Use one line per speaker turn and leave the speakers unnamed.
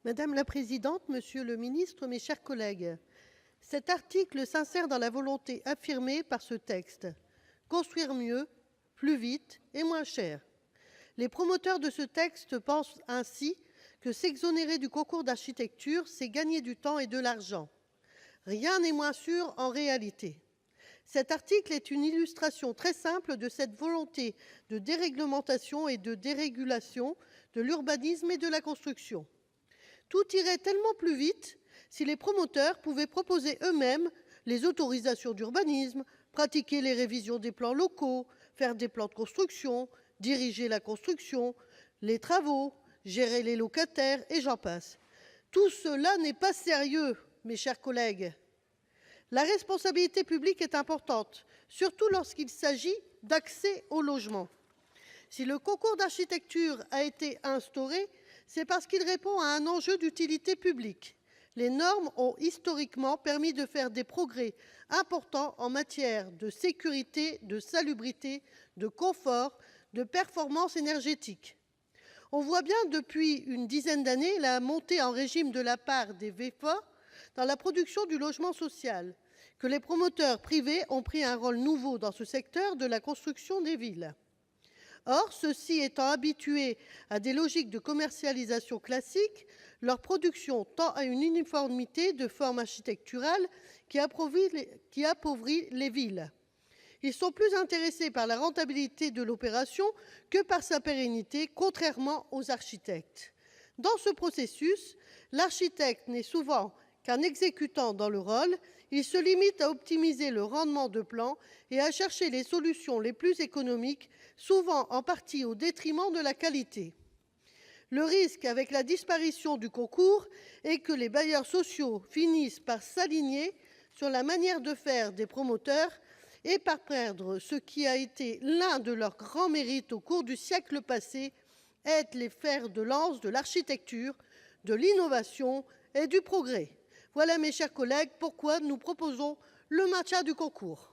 Madame la présidente, monsieur le ministre, mes chers collègues, cet article s'insère dans la volonté affirmée par ce texte : construire mieux, plus vite et moins cher. Les promoteurs de ce texte pensent ainsi que s'exonérer du concours d'architecture, c'est gagner du temps et de l'argent. Rien n'est moins sûr en réalité. Cet article est une illustration très simple de cette volonté de déréglementation et de dérégulation de l'urbanisme et de la construction. Tout irait tellement plus vite si les promoteurs pouvaient proposer eux-mêmes les autorisations d'urbanisme, pratiquer les révisions des plans locaux, faire des plans de construction, diriger la construction, les travaux, gérer les locataires, et j'en passe. Tout cela n'est pas sérieux, mes chers collègues. La responsabilité publique est importante, surtout lorsqu'il s'agit d'accès au logement. Si le concours d'architecture a été instauré, c'est parce qu'il répond à un enjeu d'utilité publique. Les normes ont historiquement permis de faire des progrès importants en matière de sécurité, de salubrité, de confort, de performance énergétique. On voit bien depuis une dizaine d'années la montée en régime de la part des VEFA dans la production du logement social, que les promoteurs privés ont pris un rôle nouveau dans ce secteur de la construction des villes. Or, ceux-ci étant habitués à des logiques de commercialisation classiques, leur production tend à une uniformité de forme architecturale qui appauvrit les villes. Ils sont plus intéressés par la rentabilité de l'opération que par sa pérennité, contrairement aux architectes. Dans ce processus, l'architecte n'est souvent qu'un exécutant dans le rôle. Il se limite à optimiser le rendement de plan et à chercher les solutions les plus économiques, souvent en partie au détriment de la qualité. Le risque avec la disparition du concours est que les bailleurs sociaux finissent par s'aligner sur la manière de faire des promoteurs et par perdre ce qui a été l'un de leurs grands mérites au cours du siècle passé, être les fers de lance de l'architecture, de l'innovation et du progrès. Voilà, mes chers collègues, pourquoi nous proposons le maintien du concours.